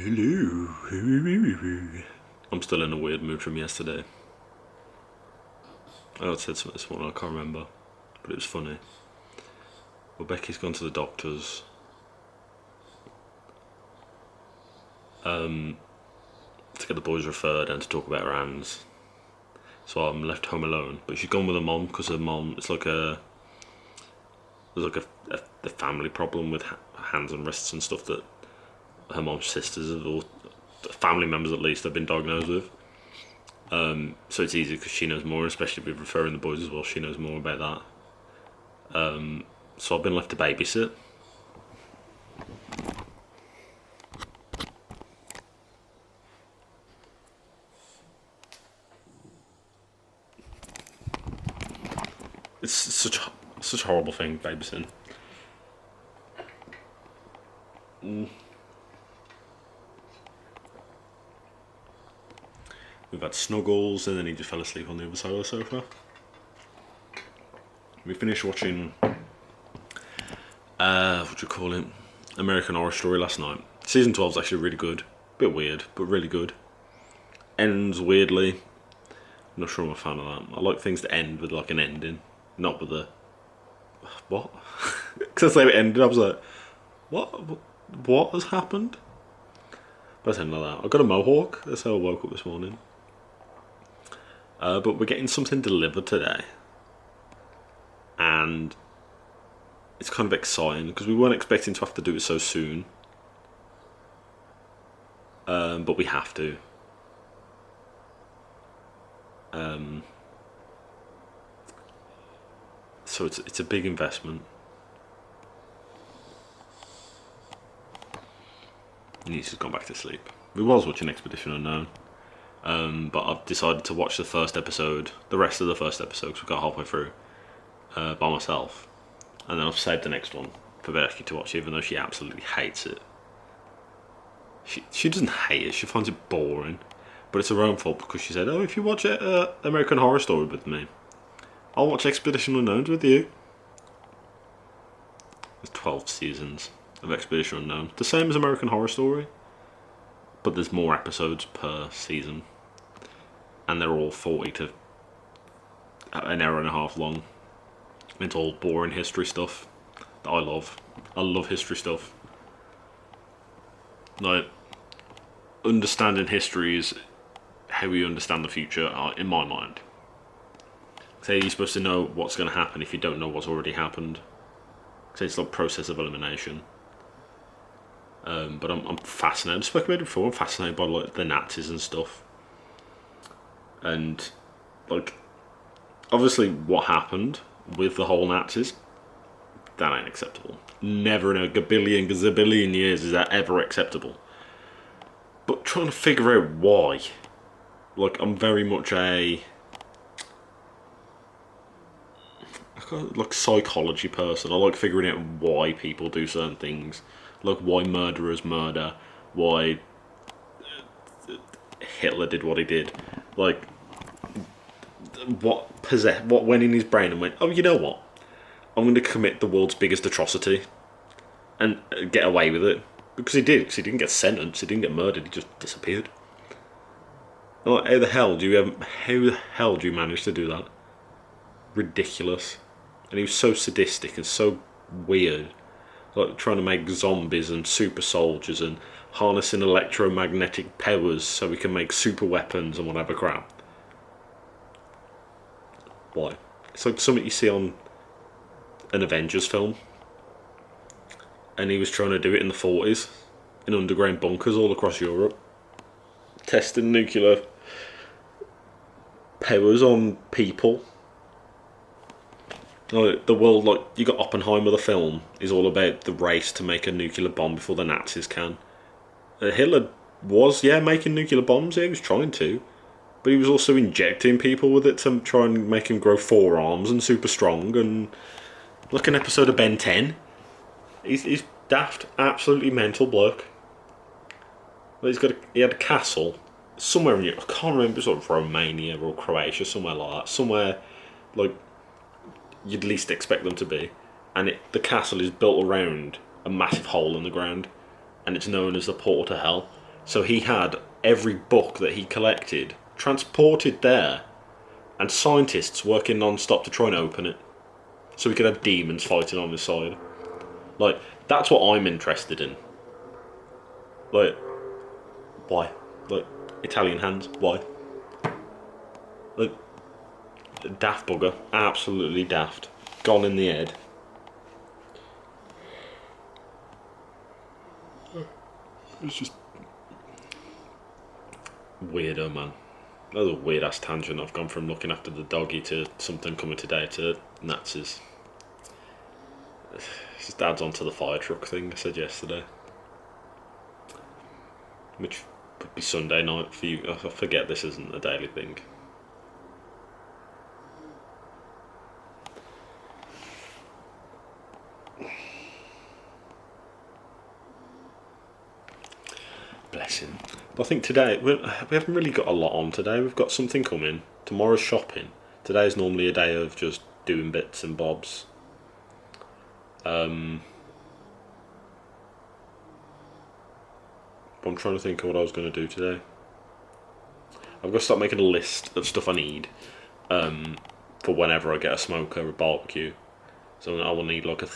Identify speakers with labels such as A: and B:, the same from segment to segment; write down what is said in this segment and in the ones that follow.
A: Hello. I'm still in a weird mood from yesterday. I said something this morning, I can't remember, but it was funny. Well, Becky's gone to the doctor's to get the boys referred and to talk about her hands. So I'm left home alone. But she's gone with her mom because her mom, there's like a family problem with hands and wrists and stuff that her mom's sisters or family members at least have been diagnosed with. So it's easy because she knows more, especially with referring the boys as well. She knows more about that. So I've been left to babysit. It's such a horrible thing, babysitting. We've had snuggles, and then he just fell asleep on the other side of the sofa. We finished watching, what do you call it? American Horror Story last night. Season 12 is actually really good. Bit weird, but really good. Ends weirdly. I'm not sure I'm a fan of that. I like things that end with like an ending, not with a what? Because that's how it ended. I was like, what has happened? But it's like that. I got a mohawk. That's how I woke up this morning. But we're getting something delivered today, and it's kind of exciting because we weren't expecting to have to do it so soon. But we have to. So it's a big investment. And he's just gone back to sleep. We was watching Expedition Unknown, but I've decided to watch the rest of the first episode, because we got halfway through, by myself, and then I've saved the next one for Becky to watch, even though she absolutely hates it. She doesn't hate it; she finds it boring, but it's her own fault because she said, "Oh, if you watch American Horror Story with me, I'll watch Expedition Unknown with you." There's 12 seasons of Expedition Unknown, the same as American Horror Story, but there's more episodes per season, and they're all 40 to an hour and a half long. It's all boring history stuff that I love. I love history stuff. Like, understanding history is how we understand the future, in my mind. Say you're supposed to know what's going to happen if you don't know what's already happened. Say it's like process of elimination. But I'm fascinated. I've spoken about it before. I'm fascinated by like the Nazis and stuff, and like obviously what happened with the whole Nazis, that ain't acceptable. Never in a gazillion years is that ever acceptable. But trying to figure out why, like I'm very much a like psychology person. I like figuring out why people do certain things, like why murderers murder, why Hitler did what he did, like what went in his brain and went, oh, you know what, I'm going to commit the world's biggest atrocity and get away with it, because he did. Because he didn't get sentenced, he didn't get murdered, he just disappeared. Like, how the hell do you manage to do that? Ridiculous. And he was so sadistic and so weird, like trying to make zombies and super soldiers and harnessing electromagnetic powers so we can make super weapons and whatever crap. Why? It's like something you see on an Avengers film, and he was trying to do it in the 40s in underground bunkers all across Europe, testing nuclear powers on people. Like, the world, like, you got Oppenheimer, the film, is all about the race to make a nuclear bomb before the Nazis can. Hitler was, making nuclear bombs, he was trying to, but he was also injecting people with it to try and make him grow forearms and super strong, and like an episode of Ben 10. He's daft, absolutely mental bloke. But he had a castle somewhere in Europe, I can't remember, sort of Romania or Croatia, somewhere like that, somewhere like you'd least expect them to be, and the castle is built around a massive hole in the ground, and it's known as the portal to hell. So he had every book that he collected transported there, and scientists working non-stop to try and open it, so we could have demons fighting on the side. Like, that's what I'm interested in. Like, why? Like, Italian hands, why? Like, daft bugger, absolutely daft. Gone in the head. It's just weirdo, man. That's a weird ass tangent. I've gone from looking after the doggy to something coming today to Nazis. It just adds on to the fire truck thing I said yesterday, which would be Sunday night for you. I forget this isn't a daily thing. Bless him. But I think today, we haven't really got a lot on today. We've got something coming. Tomorrow's shopping. Today's normally a day of just doing bits and bobs. I'm trying to think of what I was going to do today. I've got to start making a list of stuff I need for whenever I get a smoker or a barbecue. So I will need like an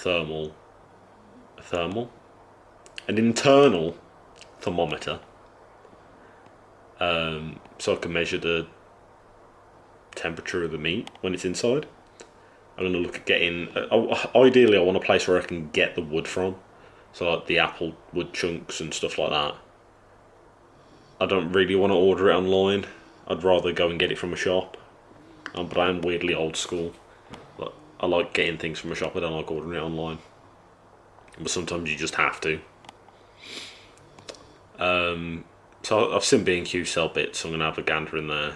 A: internal thermometer, so I can measure the temperature of the meat when it's inside. I'm going to look at getting, ideally I want a place where I can get the wood from, so like the apple wood chunks and stuff like that. I don't really want to order it online. I'd rather go and get it from a shop, but I am weirdly old school. I like getting things from a shop, I don't like ordering it online, but sometimes you just have to. So I've seen B&Q sell bits, so I'm going to have a gander in there.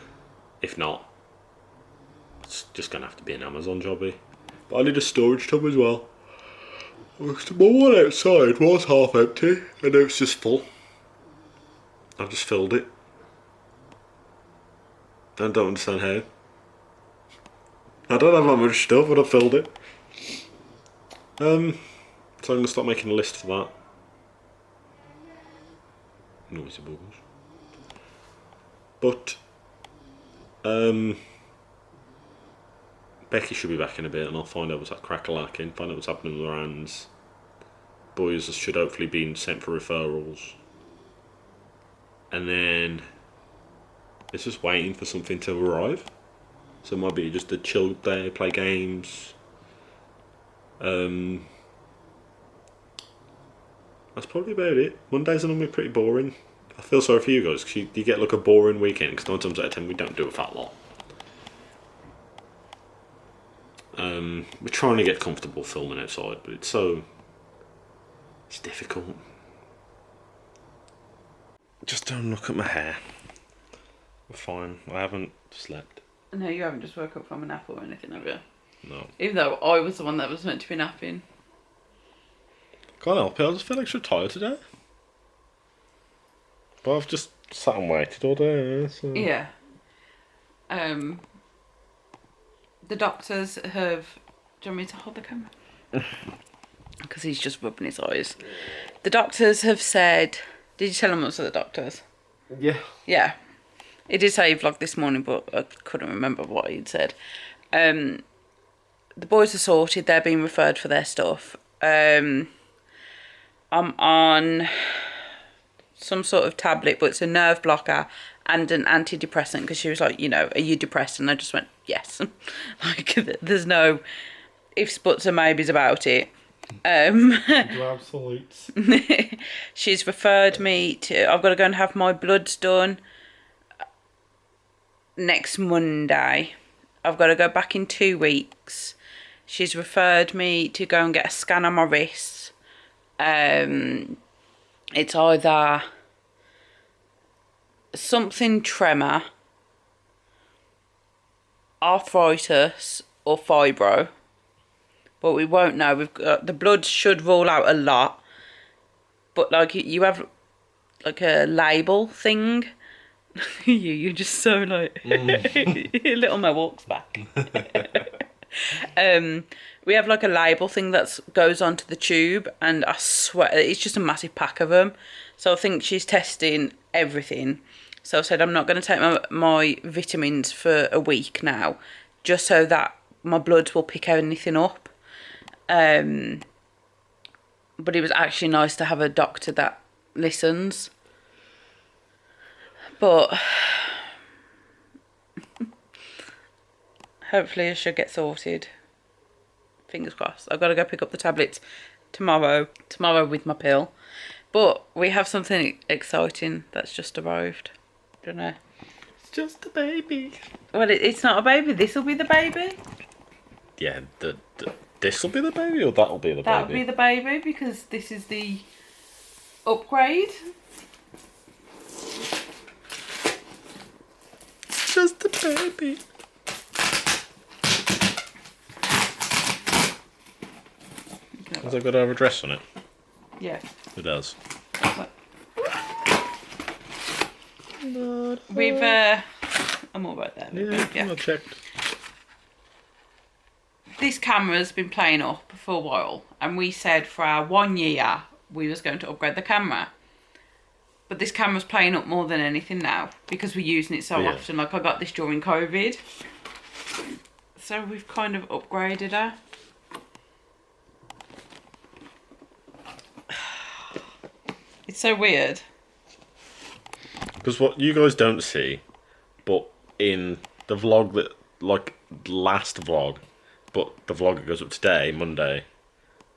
A: If not, it's just going to have to be an Amazon jobby. But I need a storage tub as well. My one outside was half empty, and now it's just full. I've just filled it. I don't understand how. I don't have that much stuff, but I filled it. So I'm going to start making a list for that. Noisy buggers. But Becky should be back in a bit, and I'll find out what's crack-a-lacking, find out what's happening with our hands. Boys should hopefully be sent for referrals. And then it's just waiting for something to arrive. So it might be just a chilled day, play games. That's probably about it. Mondays are normally pretty boring. I feel sorry for you guys because you get like a boring weekend, because 9 times out of 10 we don't do a fat lot. We're trying to get comfortable filming outside, but it's difficult. Just don't look at my hair. We're fine. I haven't slept.
B: No, you haven't just woke up from a nap or anything, have you?
A: No.
B: Even though I was the one that was meant to be napping.
A: Can't help it, I just feel extra tired today. But I've just sat and waited all day, so...
B: Yeah. The doctors have... Do you want me to hold the camera? Because he's just rubbing his eyes. The doctors have said... Did you tell him what's at the doctors?
A: Yeah.
B: Yeah. He did say he vlogged this morning, but I couldn't remember what he'd said. The boys are sorted. They're being referred for their stuff. I'm on some sort of tablet, but it's a nerve blocker and an antidepressant, because she was like, are you depressed? And I just went, yes. Like, there's no ifs, buts and maybes about it.
A: Absolutes.
B: She's referred me to... I've got to go and have my bloods done next Monday. I've got to go back in 2 weeks. She's referred me to go and get a scan on my wrist. It's either something tremor, arthritis, or fibro. But we won't know. We've got, the blood should rule out a lot. But like, you have like a label thing. You're just so like little Mo walks back. We have like a label thing that goes onto the tube, and I swear it's just a massive pack of them. So I think she's testing everything. So I said I'm not going to take my vitamins for a week now, just so that my blood will pick anything up. But it was actually nice to have a doctor that listens. But hopefully it should get sorted. Fingers crossed. I've got to go pick up the tablets tomorrow with my pill. But we have something exciting that's just arrived. Don't know.
A: It's just a baby.
B: Well, it's not a baby. This will be the baby.
A: Yeah, this will be the baby, or that'll be the baby?
B: That'll be the baby, because this is the upgrade.
A: Just a baby. Has it got to have a dress on it?
B: Yeah.
A: It does.
B: We've I'm all right there.
A: Yeah, I checked.
B: This camera's been playing up for a while, and we said for our 1 year we was going to upgrade the camera. But this camera's playing up more than anything now, because we're using it so often. Like, I got this during COVID. So we've kind of upgraded her. It's so weird.
A: Because what you guys don't see, but in the vlog that, like, last vlog, but the vlog that goes up today, Monday,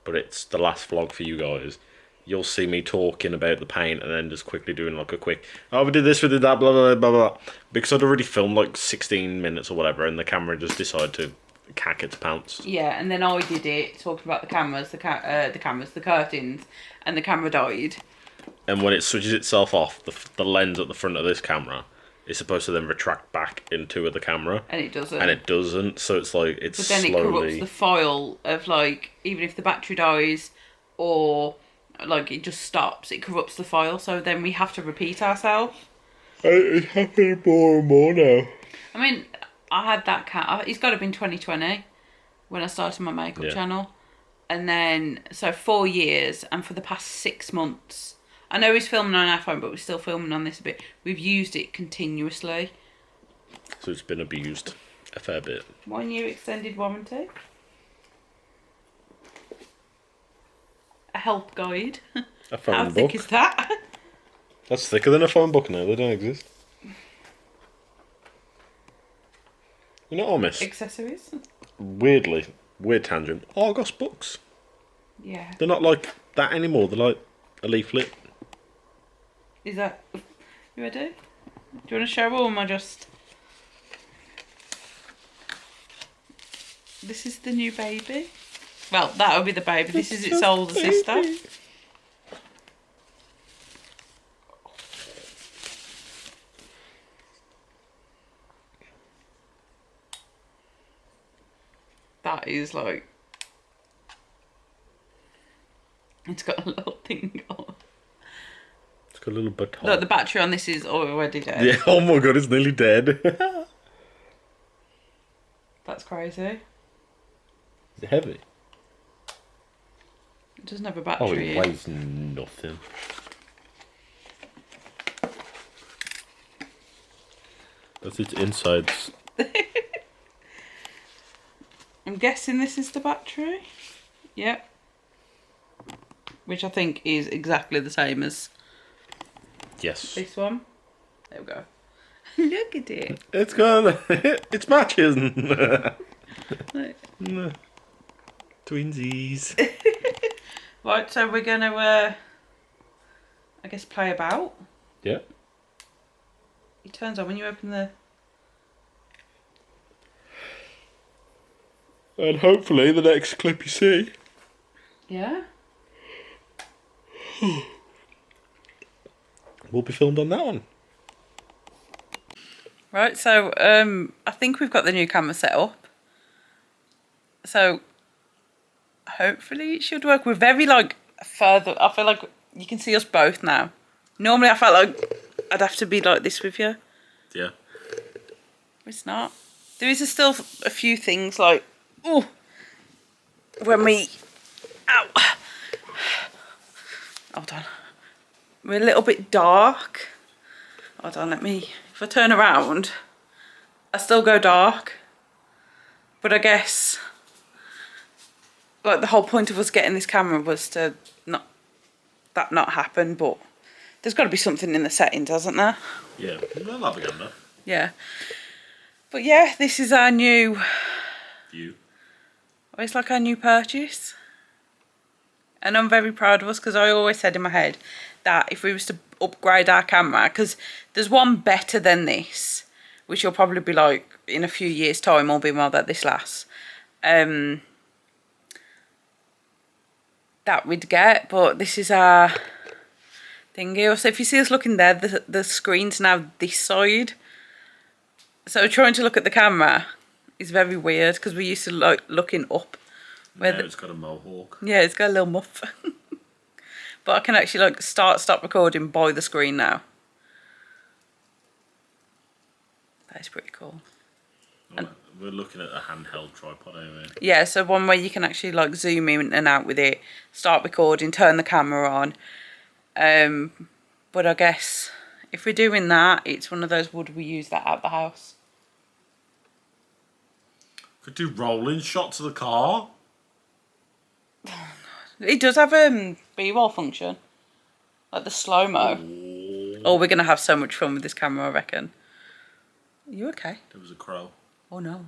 A: but it's the last vlog for you guys, you'll see me talking about the paint and then just quickly doing like a quick, oh, we did this, we did that, blah, blah, blah, blah, because I'd already filmed like 16 minutes or whatever, and the camera just decided to cack its pants.
B: Yeah, and then I did it, talking about the cameras, the curtains, and the camera died.
A: And when it switches itself off, the lens at the front of this camera is supposed to then retract back into the camera.
B: And it doesn't.
A: And it doesn't, so it's like, it's
B: slowly... But then it corrupts the file of, like, even if the battery dies or, like, it just stops, it corrupts the file, so then we have to repeat ourselves.
A: It's happening more and more now.
B: I mean, I had that cat, it's got to have been 2020 when I started my makeup channel. And then, so 4 years, and for the past 6 months... I know he's filming on our phone, but we're still filming on this a bit. We've used it continuously.
A: So it's been abused a fair bit.
B: 1 year extended warranty. A help guide.
A: A phone
B: How
A: book.
B: thick is that?
A: That's thicker than a phone book now. They don't exist. You know what I miss?
B: Accessories.
A: Weird tangent. Argos books.
B: Yeah.
A: They're not like that anymore. They're like a leaflet.
B: Is that... You ready? Do you want to show or am I just... This is the new baby. Well, that'll be the baby. This is its older sister. That is like... It's got a little thing on.
A: It's got a little baton.
B: Look, the battery on this is already dead.
A: Yeah, oh my god, it's nearly dead.
B: That's crazy.
A: Is it heavy?
B: It doesn't have a
A: Oh,
B: battery
A: it weighs nothing. That's its insides.
B: I'm guessing this is the battery. Yep. Which I think is exactly the same as this one. There we go. Look at it.
A: It's got... it's matches. Twinsies.
B: Right, so we're going to, I guess, play about.
A: Yeah.
B: It turns on when you open the...
A: And hopefully the next clip you see...
B: Yeah?
A: will be filmed on that one.
B: Right, so I think we've got the new camera set up. So hopefully it should work. We're very like further. I feel like you can see us both now. Normally I felt like I'd have to be like this with you.
A: Yeah.
B: It's not. There is still a few things like, oh, when we, ow. Hold on. we're a little bit dark. Hold on, if I turn around, I still go dark. But I guess, like, the whole point of us getting this camera was to not happen, but there's got to be something in the settings, hasn't there?
A: Yeah, we'll have a gander.
B: Yeah. But yeah, this is our new...
A: View.
B: It's like our new purchase. And I'm very proud of us, because I always said in my head that if we was to upgrade our camera, because there's one better than this, which will probably be like in a few years' time, all being well that this lasts, that we'd get, but this is our thing here. So if you see us looking there, the screen's now this side. So trying to look at the camera is very weird, because we used to like looking up.
A: Now it's got a mohawk.
B: Yeah, it's got a little muff. But I can actually like stop recording by the screen now. That is pretty cool.
A: Well, we're looking at a handheld tripod anyway.
B: Yeah, so one way you can actually like zoom in and out with it, start recording, turn the camera on. But I guess if we're doing that, it's one of those, would we use that at the house?
A: Could do rolling shots of the car.
B: It does have a B-roll function, like the slow-mo. Oh, we're going to have so much fun with this camera, I reckon. Are you okay?
A: There was a crow.
B: Oh, no.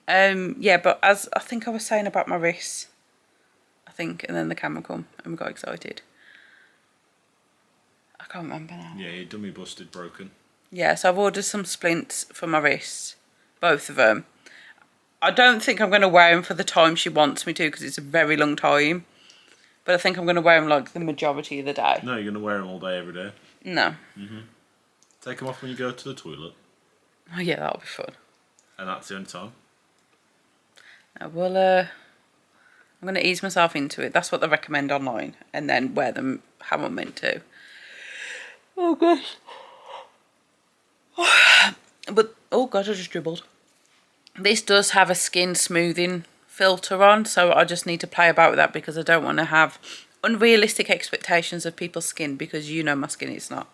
B: Yeah, but as I think I was saying about my wrists, and then the camera come and we got excited. I can't remember now.
A: Yeah, your dummy busted, broken.
B: Yeah, so I've ordered some splints for my wrists, both of them. I don't think I'm going to wear them for the time she wants me to, because it's a very long time. But I think I'm going to wear them like the majority of the day.
A: No, you're going to wear them all day, every day.
B: No.
A: Take them off when you go to the toilet.
B: Oh yeah, that'll be fun.
A: And that's the only time.
B: Well, I'm going to ease myself into it. That's what they recommend online. And then wear them how I'm meant to. Oh gosh. But, oh god, I just dribbled. This does have a skin smoothing filter on, so I just need to play about with that, because I don't want to have unrealistic expectations of people's skin, because you know my skin is not.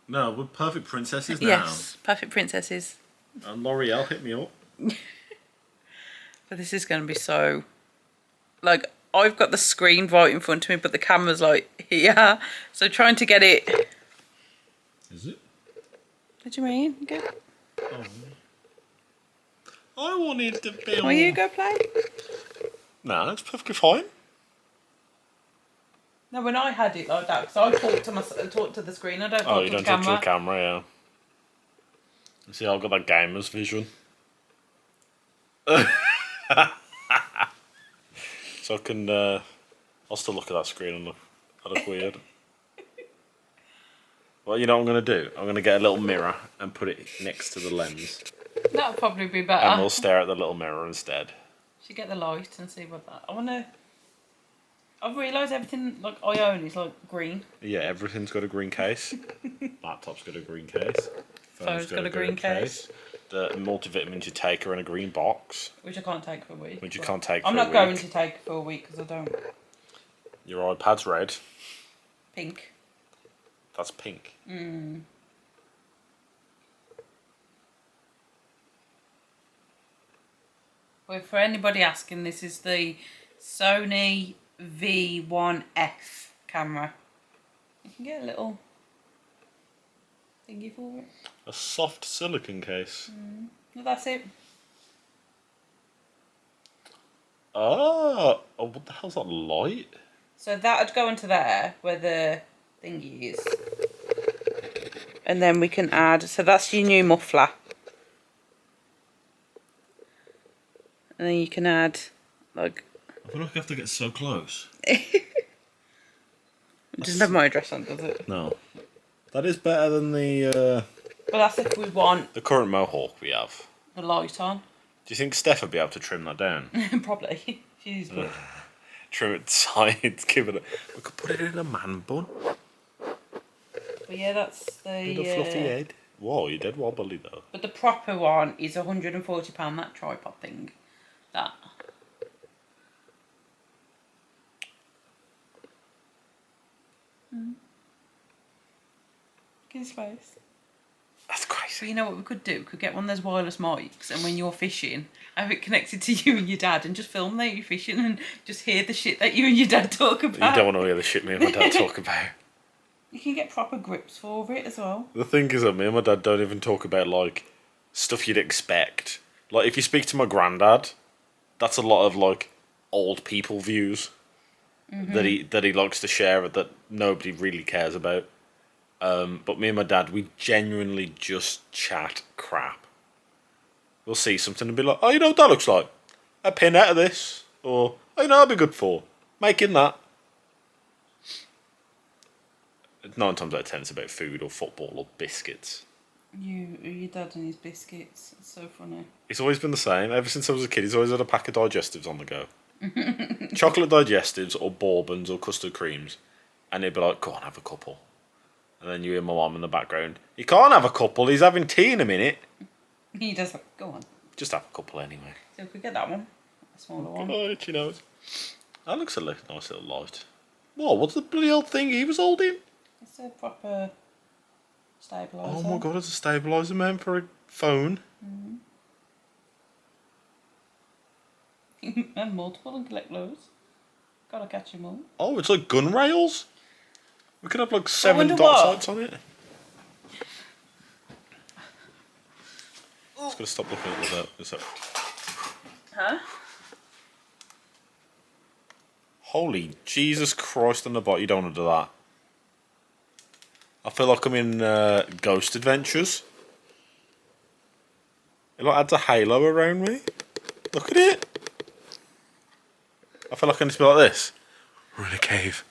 A: No, we're perfect princesses now.
B: Yes, perfect princesses.
A: And L'Oreal hit me up.
B: But this is going to be so... Like, I've got the screen right in front of me, but the camera's like here. So trying to get it...
A: Is it?
B: What do you mean? Go.
A: Oh. I wanted to film.
B: Will you go play?
A: No, that's perfectly fine.
B: No, when I had it like that, because I talk to the screen, I don't talk
A: Oh, you
B: to the
A: don't talk
B: camera.
A: to the camera, yeah. You see, I've got that gamer's vision. So I can, I'll still look at that screen and I look weird. Well, you know what I'm going to do? I'm going to get a little mirror and put it next to the lens.
B: That'll probably be better.
A: And we'll stare at the little mirror instead.
B: Should get the light and see what that... I've realised everything like I own is like green.
A: Yeah, everything's got a green case. Laptop's got a green case.
B: Phone's got a green case.
A: The multivitamins you take are in a green box.
B: Which I can't take for a week.
A: Which you can't take for a
B: I'm
A: week.
B: not going to take for a week, because I don't.
A: Your iPad's red.
B: Pink.
A: That's pink.
B: Well, for anybody asking, this is the Sony V1F camera. You can get a little thingy for it.
A: A soft silicon case.
B: Well, that's it.
A: Oh, what the hell's that light?
B: So that would go into there, where the thingy is. And then we can add, so that's your new muffler. And then you can add, like...
A: I feel like I have to get so close.
B: It doesn't have my address on, does it?
A: No. That is better than the
B: But that's if we want
A: current mohawk we have.
B: the light on.
A: Do you think Steph would be able to trim that down?
B: Probably. She's good.
A: Trim it sides, give it a... We could put it in a man bun.
B: But yeah, that's the...
A: With a fluffy head. Whoa, you did wobbly though.
B: But the proper one is £140, that tripod thing. That. Look in his face.
A: That's
B: So
A: crazy.
B: you know what we could do? We could get one of those wireless mics, and when you're fishing, have it connected to you and your dad, and just film that you're fishing and just hear the shit that you and your dad talk about.
A: You don't want to hear the shit me and my dad talk about.
B: You can get proper grips for it as well.
A: The thing is that me and my dad don't even talk about, like, stuff you'd expect. Like, if you speak to my granddad, that's a lot of, like, old people views that he likes to share that nobody really cares about. But me and my dad, we genuinely just chat crap. We'll see something and be like, oh, you know what that looks like? A pin out of this. Or, oh, you know, that'd be good for making that. 9 times out of 10 it's about food or football or biscuits.
B: Your dad and his biscuits. It's so funny.
A: It's always been the same. Ever since I was a kid, he's always had a pack of digestives on the go. Chocolate digestives or bourbons or custard creams. And he'd be like, go on, have a couple. And then you hear my mum in the background, he can't have a couple, he's having tea in a minute.
B: He does. Go on.
A: Just have a couple anyway.
B: So we could get that one. A smaller one.
A: Oh, you know. That looks a nice little light. What? What's the bloody old thing he was holding?
B: It's a proper stabiliser.
A: Oh my god, it's a stabiliser, man, for a phone.
B: And multiple and collect loads. Gotta catch them all.
A: Oh, it's like gun rails. We could have like 7 dot sights on it. Just gotta stop looking at this up.
B: Huh?
A: Holy Jesus Christ on the bot, you don't want to do that. I feel like I'm in Ghost Adventures. It like adds a halo around me. Look at it. I feel like I need to be like this. We're in a cave.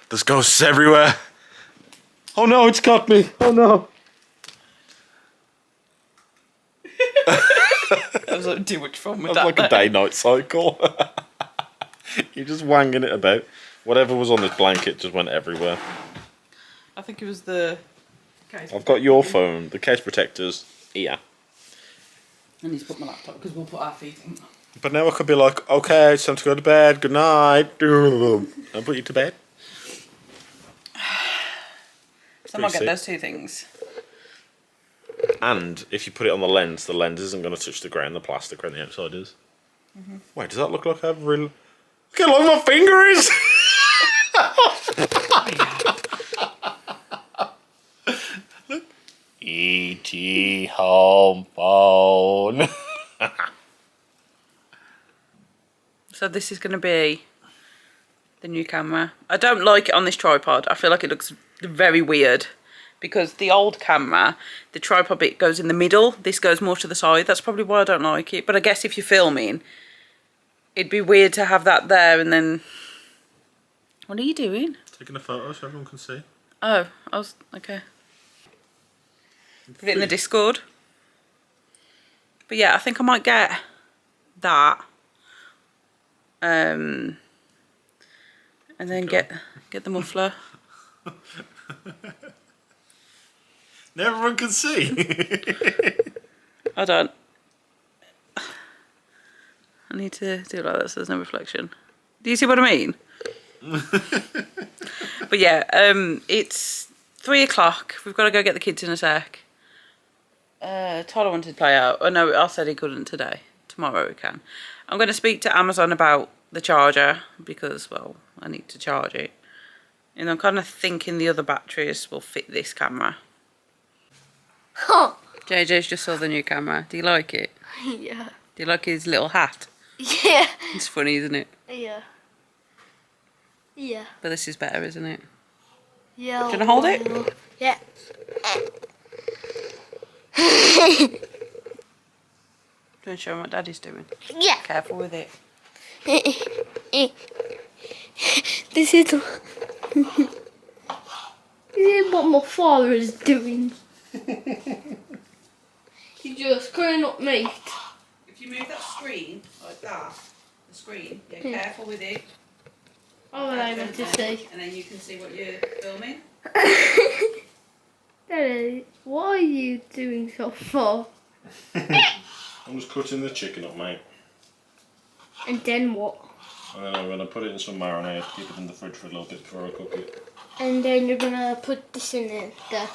A: There's ghosts everywhere. Oh no, it's got me. Oh no.
B: That was like too much fun with
A: That's
B: that.
A: like a day-night cycle. You're just wanging it about. Whatever was on this blanket just went everywhere.
B: I think it was the case.
A: I've got your phone, the case protector's here.
B: I need to put my laptop because we'll put our feet in.
A: But now I could be like, okay, it's time to go to bed, good night. I'll put you to bed.
B: So I might get those two things.
A: And if you put it on the lens isn't going to touch the ground, the plastic around the outside is. Wait, does that look like I have real... Look how long my finger is! Look. E.T. home phone.
B: So this is going to be the new camera. I don't like it on this tripod. I feel like it looks very weird because the old camera, the tripod bit goes in the middle. This goes more to the side. That's probably why I don't like it. But I guess if you're filming, it'd be weird to have that there and then... What are you doing?
A: Taking a photo so everyone can see.
B: Oh, I was... Okay. Put it in the Discord. But yeah, I think I might get that. And then get the muffler.
A: Now everyone can see.
B: I don't. I need to do it like that so there's no reflection. Do you see what I mean? But yeah, it's 3 o'clock. We've got to go get the kids in a sec. Tyler wanted to play out. Oh no, I said he couldn't today. Tomorrow we can. I'm going to speak to Amazon about the charger because, well, I need to charge it. And I'm kind of thinking the other batteries will fit this camera. JJ's just saw the new camera. Do you like it?
C: Yeah.
B: Do you like his little hat?
C: Yeah.
B: It's funny, isn't it?
C: Yeah. Yeah.
B: But this is better, isn't it?
C: Yeah.
B: Do you want to hold it?
C: Yeah.
B: Do you want to show him what Daddy's doing?
C: Yeah.
B: Careful with it.
C: This is what my father is doing. He's just going up me.
B: If you move that screen like that, the screen, careful with it.
C: Oh, I meant to say.
B: And then you can see what you're filming.
C: Daddy, what are you doing so far?
A: I'm just cutting the chicken up, mate.
C: And then what?
A: And then I'm going to put it in some marinade, keep it in the fridge for a little bit before I cook it.
C: And then you're gonna put this in it.
A: Yeah.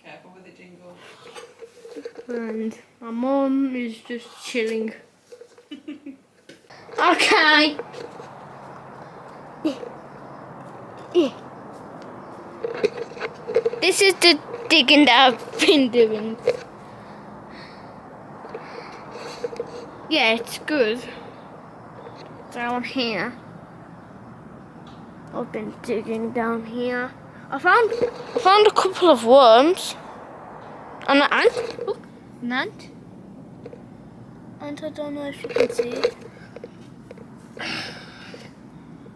B: Careful with the jingle.
C: And my mum is just chilling. Okay. This is the digging that I've been doing. Yeah, it's good. Down here. I've been digging down here. I found a couple of worms. And an ant. Oh, an ant. And I don't know if you can see it.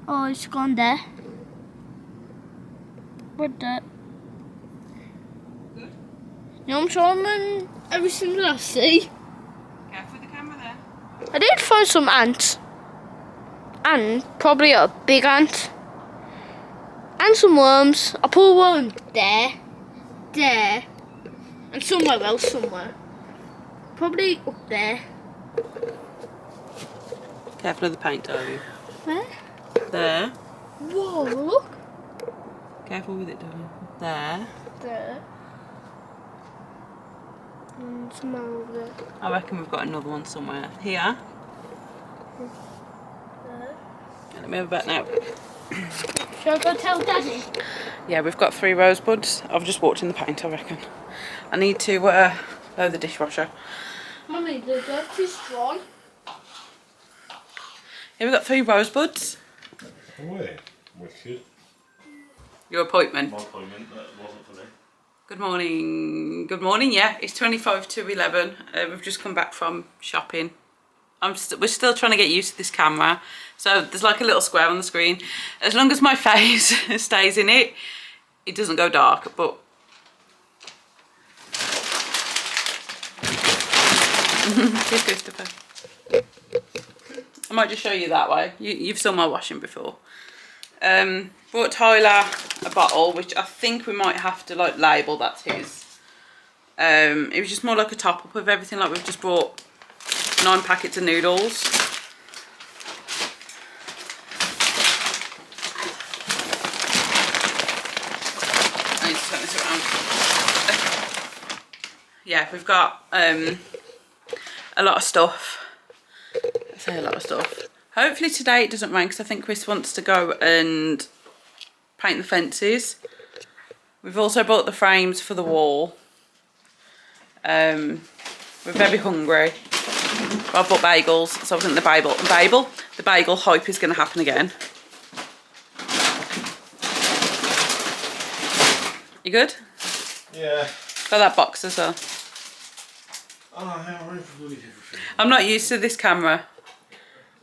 C: Oh, it's gone there. What the?
B: Good.
C: You know, I'm showing everything that I see.
B: Careful with the camera there.
C: I did find some ants. And probably a big ant. And some worms. I put a worm there. There. And somewhere else somewhere. Probably up there.
B: Careful of the paint, darling.
C: Where?
B: There.
C: Whoa, look.
B: Careful with it, darling. There.
C: There. And somewhere over there.
B: I reckon we've got another one somewhere. Here.
C: There.
B: Let me have a bet now.
C: Shall I go tell Daddy?
B: Yeah, we've got 3 rosebuds. I've just walked in the paint, I reckon. I need to load the dishwasher.
C: Mummy, the dirt is dry.
B: Yeah, we've got 3 rosebuds.
A: Oh, yeah. Wicked.
B: Your appointment.
A: My appointment, that wasn't for me.
B: Good morning. Good morning, yeah. It's 25 to 11. We've just come back from shopping. We're still trying to get used to this camera. So there's like a little square on the screen. As long as my face stays in it, it doesn't go dark, but... Here's Christopher. I might just show you that way. You've seen my washing before. Brought Tyler a bottle, which I think we might have to like label that's his. It was just more like a top up of everything. Like we've just brought 9 packets of noodles. I need to turn this around. Yeah, we've got a lot of stuff. I say a lot of stuff. Hopefully today it doesn't rain because I think Chris wants to go and paint the fences. We've also bought the frames for the wall. We're very hungry. I bought bagels, so I think the bagel hype is going to happen again. You good?
A: Yeah.
B: Got that box as well.
A: Oh, yeah, I'm ready for bloody everything.
B: I'm not used to this camera.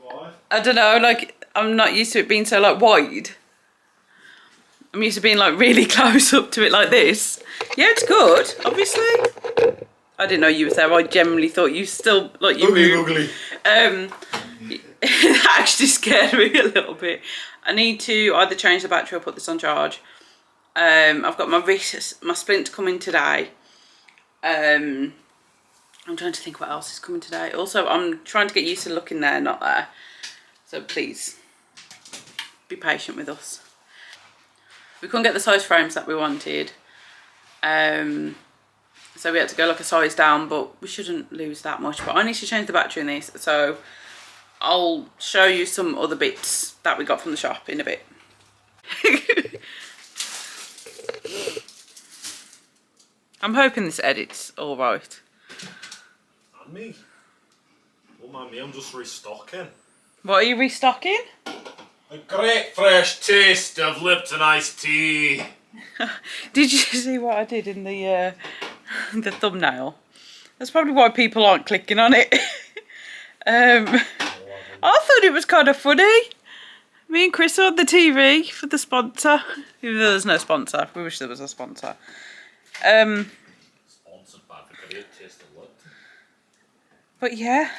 A: Why?
B: I don't know, like, I'm not used to it being so, like, wide. I'm used to being, like, really close up to it like this. Yeah, it's good, obviously. I didn't know you were there. I generally thought you still, like, you moved.
A: Ugly.
B: That actually scared me a little bit. I need to either change the battery or put this on charge. I've got my splint coming today. I'm trying to think what else is coming today. Also, I'm trying to get used to looking there, not there. So please, be patient with us. We couldn't get the size frames that we wanted. So we had to go like a size down, but we shouldn't lose that much. But I need to change the battery in this. So I'll show you some other bits that we got from the shop in a bit. I'm hoping this edit's all right.
A: And me. Don't mind me, I'm just restocking.
B: What are you restocking?
A: A great fresh taste of Lipton iced tea.
B: Did you see what I did in the thumbnail? That's probably why people aren't clicking on it. I thought it was kind of funny. Me and Chris are on the TV for the sponsor. Even though there's no sponsor. We wish there was a sponsor.
A: Sponsored by the great taste of Lipton.
B: But yeah.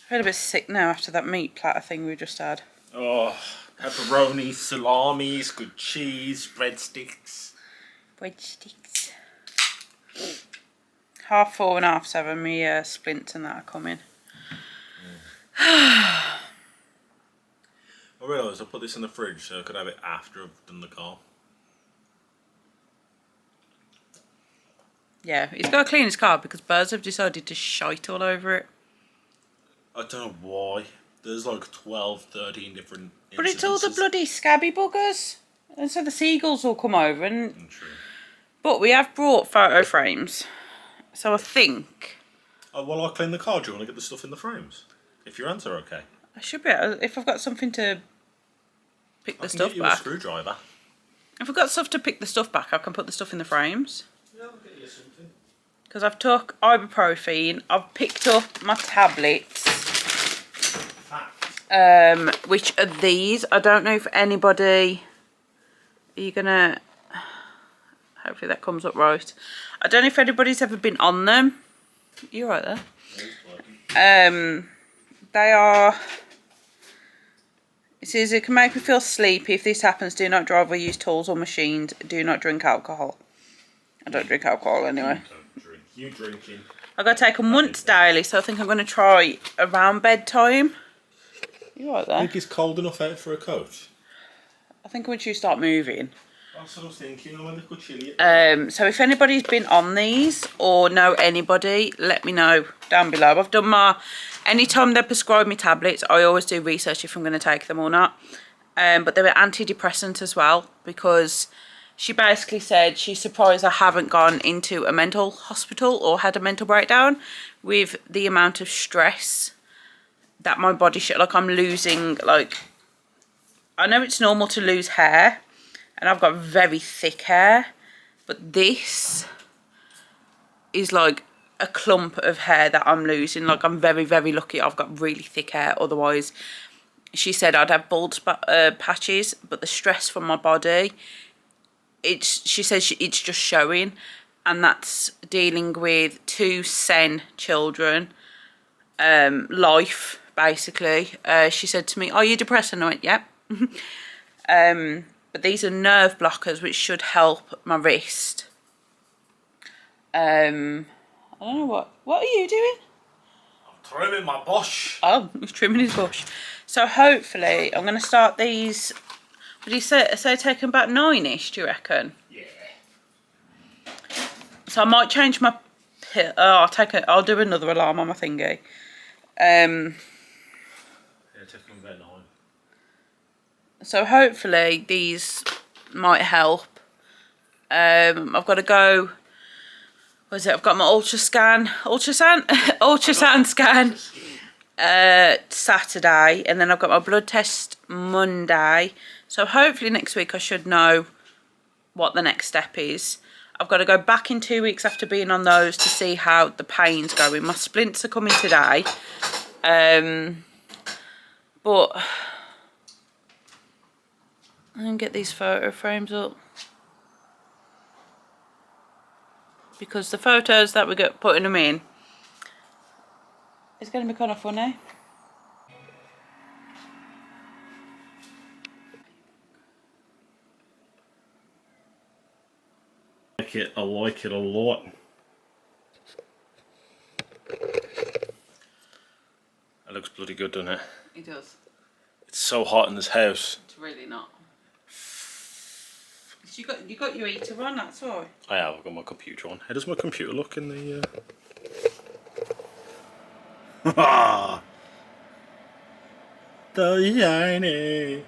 B: I feel a bit sick now after that meat platter thing we just had.
A: Oh, pepperoni, salamis, good cheese, breadsticks.
B: Breadsticks. 4:30 and 7:30, my splints and that are coming.
A: I realised I put this in the fridge so I could have it after I've done the car.
B: Yeah, he's got to clean his car because birds have decided to shite all over it.
A: I don't know why. There's like 12, 13 different incidences.
B: But it's all the bloody scabby buggers. And so the seagulls will come over and...
A: True.
B: But we have brought photo frames. So I think...
A: Oh, well, I'll clean the car. Do you want to get the stuff in the frames? If your hands are okay.
B: I should be able, if I've got something to pick the stuff
A: get you
B: back.
A: a screwdriver.
B: If I've got stuff to pick the stuff back, I can put the stuff in the frames.
A: Yeah, I'll get you something.
B: Because I've took ibuprofen, I've picked up my tablets. Which are these. I don't know if anybody... Are you gonna... Hopefully that comes up right. I don't know if anybody's ever been on them. You're right there. They are... It says it can make me feel sleepy. If this happens, do not drive or use tools or machines. Do not drink alcohol. I don't drink alcohol anyway.
A: Don't drink. You drinking.
B: I've got to take them once daily, so I think I'm going to try around bedtime. You're right
A: I
B: there.
A: think it's cold enough out for a coat.
B: I think once you start moving.
A: That's what I was thinking. I wonder if I could chill it.
B: So if anybody's been on these or know anybody, let me know down below. I've done my... Anytime they prescribe me tablets, I always do research if I'm going to take them or not. But they were antidepressant as well, because she basically said she's surprised I haven't gone into a mental hospital or had a mental breakdown with the amount of stress that my body... Like, I'm losing, like... I know it's normal to lose hair, and I've got very thick hair, but this is like a clump of hair that I'm losing. Like, I'm very, very lucky I've got really thick hair. Otherwise, she said I'd have bald patches, but the stress from my body, she says it's just showing, and that's dealing with 2 SEN children, life, basically. She said to me, "Are you depressed?" And I went, "Yep." But these are nerve blockers which should help my wrist. I don't know what are you doing?
A: I'm trimming my bush.
B: Oh, he's trimming his bush. So hopefully I'm going to start these. Would you say taking about 9ish, do you reckon?
A: Yeah.
B: So I might change my I'll do another alarm on my thingy.
A: Yeah, take them about 9.
B: So hopefully these might help. I've got to go. What is it? I've got my ultrasound scan Saturday, and then I've got my blood test Monday. So hopefully next week I should know what the next step is. I've got to go back in 2 weeks after being on those to see how the pain's going. My splints are coming today, but I'm going to get these photo frames up, because the photos that we get putting them in, it's going to be kind of funny.
A: I like it a lot. It looks bloody good, doesn't it?
B: It does.
A: It's so hot in this house.
B: It's really not. You got your heater on, that's all.
A: I have. I've got my computer on. How does my computer look in the... The shiny.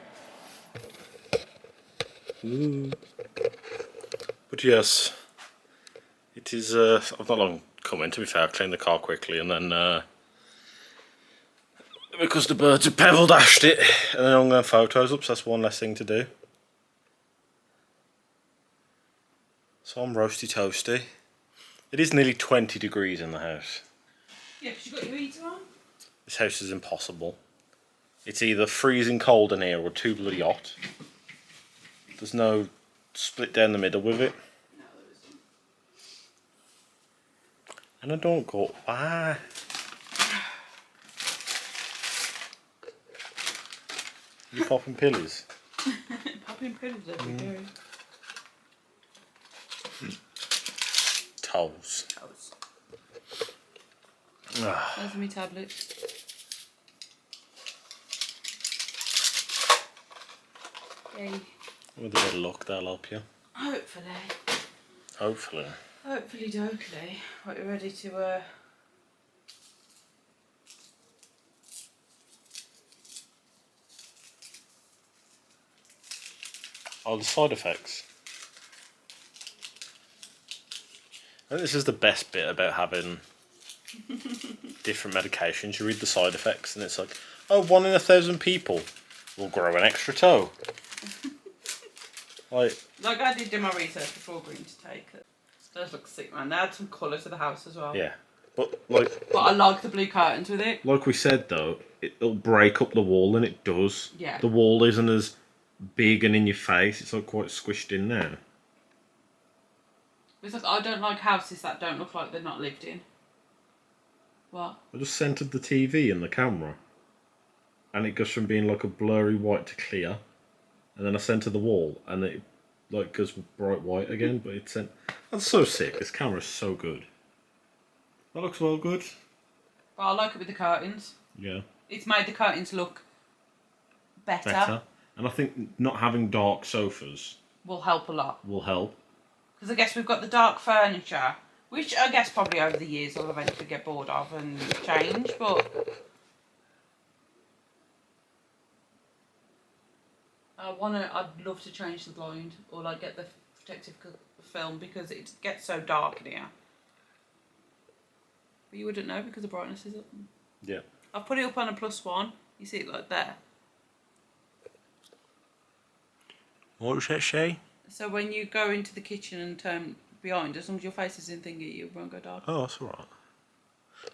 A: But yes, it is. I've not long come in. To be fair, I cleaned the car quickly, and then because the birds had pebble dashed it, and then I'm going to photos up. So that's one less thing to do. So I'm roasty toasty. It is nearly 20 degrees in the house.
B: Yeah, because you got your heater on.
A: This house is impossible. It's either freezing cold in here or too bloody hot. There's no split down the middle with it.
B: No, there isn't.
A: And I don't go... Ah. You popping pillies?
B: Popping pills every day.
A: Toes.
B: Toes. There's my tablet. Yay.
A: With a bit of luck, that'll help you.
B: Hopefully.
A: Hopefully.
B: Hopefully, dokely. Right, you ready to
A: Oh, the side effects. I think this is the best bit about having different medications. You read the side effects and it's like, oh, 1 in 1,000 people will grow an extra toe. Like
B: I did do my research before agreeing to take it. Those look sick, man. They add some colour to the house as well.
A: yeah, but
B: I like the blue curtains with it.
A: like we said though, it'll break up the wall, and it does.
B: Yeah.
A: The wall isn't as big and in your face. It's like quite squished in there.
B: It's like I don't like houses that don't look like they're not lived in. What?
A: I just centered the TV and the camera, and it goes from being like a blurry white to clear, and then I center the wall, and it like goes bright white again. But it's that's so sick. This camera's so good. That looks well good.
B: But I like it with the curtains.
A: Yeah.
B: It's made the curtains look better.
A: And I think not having dark sofas
B: Will help a lot.
A: will help.
B: Because I guess we've got the dark furniture, which I guess probably over the years I'll eventually get bored of and change, but I'd love to change the blind or like get the protective film because it gets so dark in here. But you wouldn't know because the brightness is up.
A: Yeah.
B: I've put it up on a +1. You see it like there.
A: What was that, Shay?
B: So when you go into the kitchen and turn behind, as long as your face is in thingy, you won't go dark.
A: Oh, that's alright.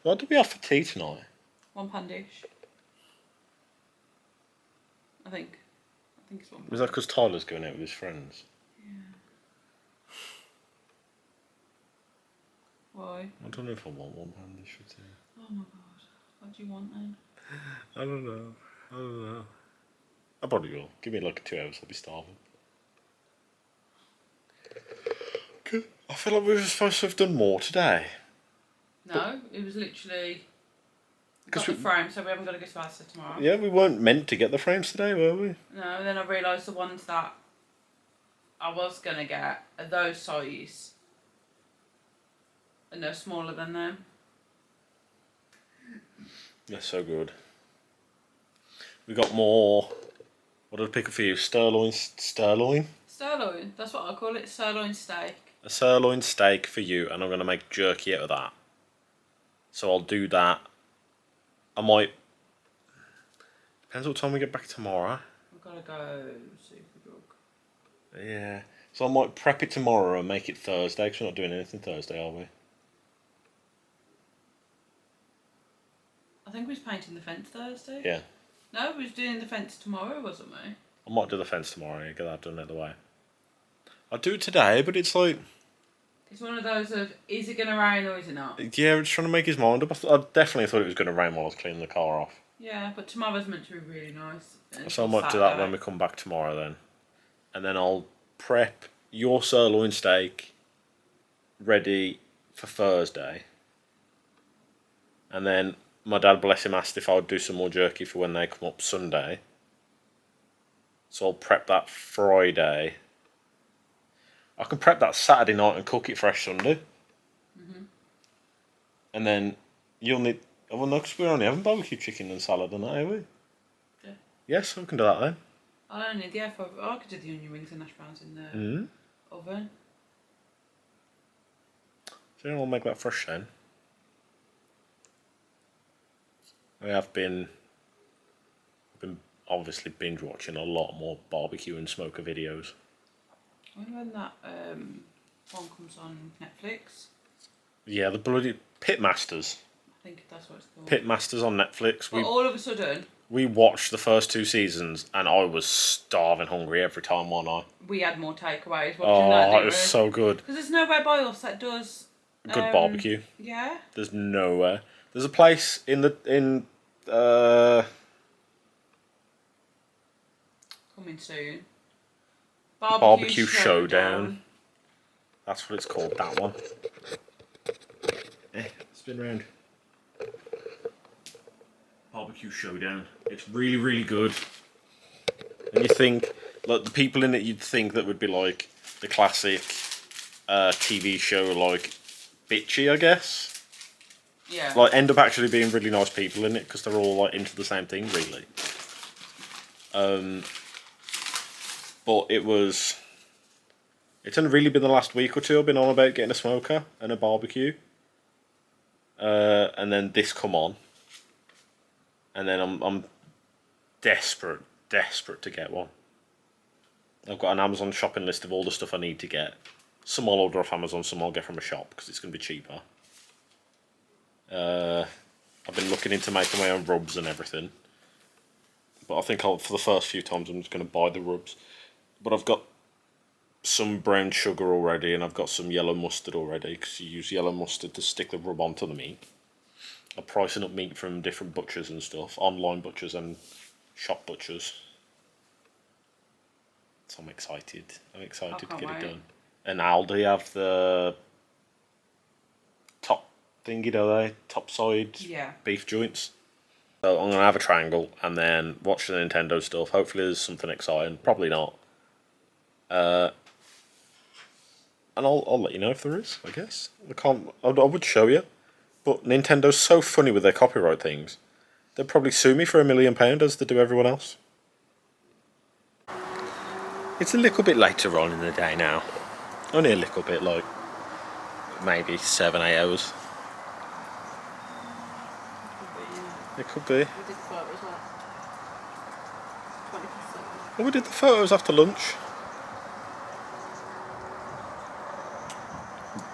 A: What did we have for tea tonight?
B: £1 dish. I think it's £1.
A: Was that because Tyler's going out with his friends?
B: Why?
A: I don't know if I want £1 dish for tea.
B: Oh my god. What do you want then?
A: I don't know. I probably will. Give me like 2 hours, I'll be starving. I feel like we were supposed to have done more today.
B: No, it was literally got
A: 'Cause
B: the frame, so we haven't got to go to Asda tomorrow.
A: Yeah, we weren't meant to get the frames today, were we?
B: No, then I realised the ones that I was going to get are those size. And they're smaller than them.
A: They're so good. We got more. What did I pick up for you? Sirloin?
B: Sirloin, that's what I call it, sirloin steak.
A: A sirloin steak for you, and I'm going to make jerky out of that. So I'll do that. I might. Depends what time we get back tomorrow.
B: We've got to go Superdrug.
A: Yeah. So I might prep it tomorrow and make it Thursday, because we're not doing anything Thursday, are we?
B: I think we was painting the fence Thursday.
A: Yeah.
B: No, we was doing the fence tomorrow, wasn't we?
A: I might do the fence tomorrow and get that done out of the way. I'll do it today, but it's like...
B: It's one of those of, is it going to rain or is it not?
A: Yeah, we're just trying to make his mind up. I definitely thought it was going to rain while I was cleaning the car off.
B: Yeah, but tomorrow's meant to be really nice.
A: So I might do that when we come back tomorrow then. And then I'll prep your sirloin steak ready for Thursday. And then my dad, bless him, asked if I would do some more jerky for when they come up Sunday. So I'll prep that Friday. I can prep that Saturday night and cook it fresh Sunday.
B: Mm-hmm.
A: And then you'll need... Oh, well, no, because we're only having barbecue chicken and salad and that, are we?
B: Yeah.
A: Yes, we can do that then.
B: I don't need the F over. Oh, I could do the onion rings and hash browns in the oven.
A: So we'll make that fresh then. We have been obviously binge watching a lot more barbecue and smoker videos.
B: I wonder when that one comes on Netflix.
A: Yeah, the bloody Pitmasters.
B: I think that's what it's called.
A: Pitmasters on Netflix.
B: But all of a sudden,
A: we watched the first 2 seasons and I was starving hungry every time, wasn't I?
B: we had more takeaways watching that,
A: Oh,
B: didn't
A: it was
B: we?
A: so good.
B: Because there's nowhere by us that does
A: Good barbecue.
B: Yeah.
A: There's nowhere. There's a place
B: Coming soon.
A: Barbecue Showdown. That's what it's called, that one. Spin round. Barbecue Showdown. It's really, really good. And you think, like, the people in it you'd think that would be like the classic TV show, like, bitchy, I guess.
B: Yeah.
A: Like, end up actually being really nice people in it because they're all like into the same thing, really. But it's only really been the last week or two I've been on about getting a smoker and a barbecue. And then this come on. And then I'm desperate to get one. I've got an Amazon shopping list of all the stuff I need to get. Some I'll order off Amazon, some I'll get from a shop because it's going to be cheaper. I've been looking into making my own rubs and everything. But I think for the first few times I'm just going to buy the rubs. But I've got some brown sugar already and I've got some yellow mustard already because you use yellow mustard to stick the rub onto the meat. I'm pricing up meat from different butchers and stuff, online butchers and shop butchers. So I'm excited. I'm excited to get it done. And Aldi have the top thingy, do they? Top side beef joints. So I'm going to have a triangle and then watch the Nintendo stuff. Hopefully there's something exciting. Probably not. And I'll let you know if there is, I guess. I would show you. But Nintendo's so funny with their copyright things. They'll probably sue me for £1 million as they do everyone else. It's a little bit later on in the day now. Only a little bit, like maybe 7-8 hours. It could be.
B: We did photos last 20%.
A: Well, we did the photos after lunch.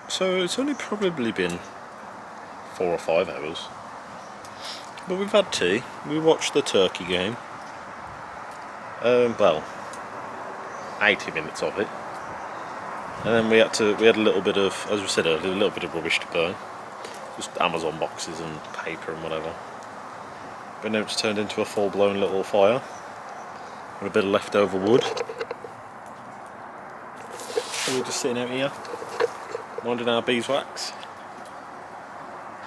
A: So it's only probably been 4 or 5 hours. But we've had tea. We watched the Turkey game. Well, 80 minutes of it. And then we had a little bit of, as we said earlier, a little bit of rubbish to burn. Just Amazon boxes and paper and whatever. But now it's turned into a full-blown little fire. With a bit of leftover wood. So we're just sitting out here, minding our beeswax.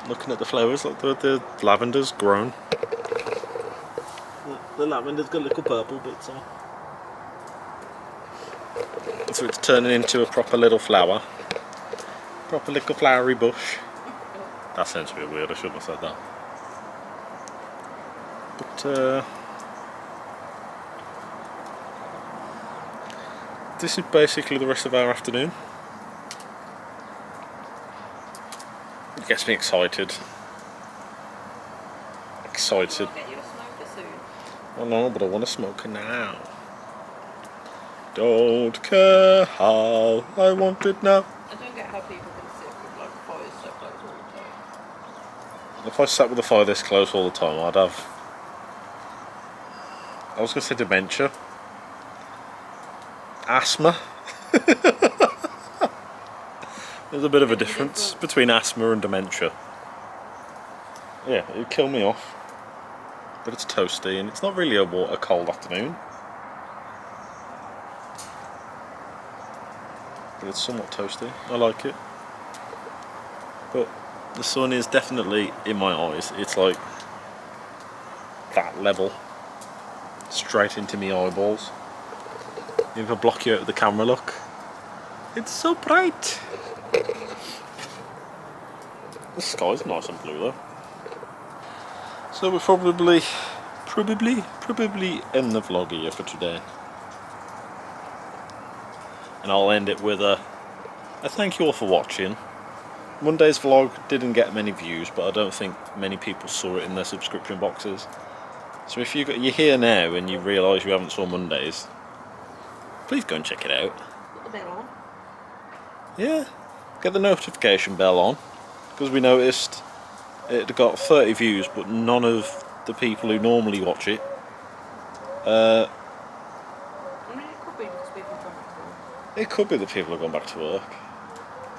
A: Looking at the flowers, like the lavender's grown. The lavender's got little purple bits on. So it's turning into a proper little flower. Proper little flowery bush. That sounds a bit weird, I shouldn't have said that. But this is basically the rest of our afternoon. It gets me excited. Excited.
B: I'll get you a smoker soon.
A: Oh no, but I want a smoker now. Don't care how, I want it now.
B: I don't get how people can sit with like fires so close all the time.
A: If I sat with the fire this close all the time, I'd have... I was going to say dementia. Asthma. There's a bit of a difference between asthma and dementia. Yeah, it'd kill me off. But it's toasty and it's not really a cold afternoon. But it's somewhat toasty. I like it. But the sun is definitely in my eyes. It's like that level. Straight into me eyeballs. If I block you out of the camera, look. It's so bright. The sky's nice and blue though. So we'll probably end the vlog here for today. And I'll end it with a thank you all for watching. Monday's vlog didn't get many views, but I don't think many people saw it in their subscription boxes. So if you're here now and you realise you haven't saw Mondays, please go and check it out.
B: Put the bell on.
A: Yeah, get the notification bell on, because we noticed it got 30 views, but none of the people who normally watch it.
B: I mean, it could be because people come back to work.
A: It could be that people have gone back to work,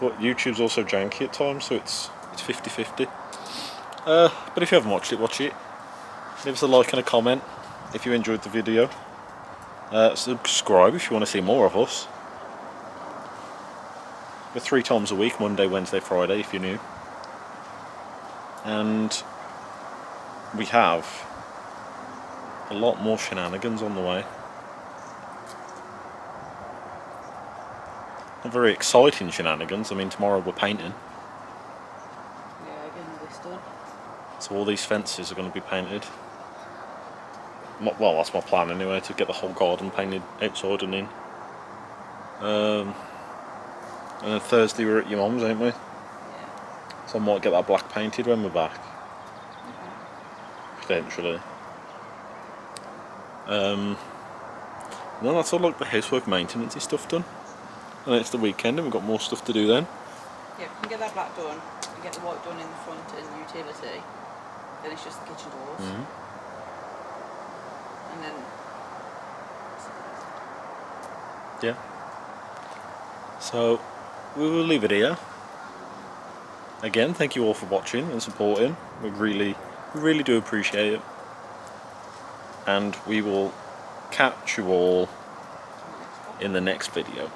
A: but YouTube's also janky at times, so it's 50-50. But if you haven't watched it, watch it. Leave us a like and a comment if you enjoyed the video. Subscribe if you want to see more of us. We're 3 times a week, Monday, Wednesday, Friday, if you're new. And we have a lot more shenanigans on the way. Not very exciting shenanigans. I mean, tomorrow we're painting.
B: Yeah, getting all this done.
A: So all these fences are going to be painted. Well, that's my plan anyway, to get the whole garden painted outside and in. And then Thursday we're at your mum's, ain't we?
B: Yeah.
A: So I might get that black painted when we're back. Potentially. And then that's all like the housework maintenance stuff done. And it's the weekend and we've got more stuff to do then.
B: Yeah, if we can get that black done, and get the white done in the front and utility, then it's just the kitchen doors. And then...
A: Yeah. So, we will leave it here. Again, thank you all for watching and supporting. We really do appreciate it. And we will catch you all in the next video.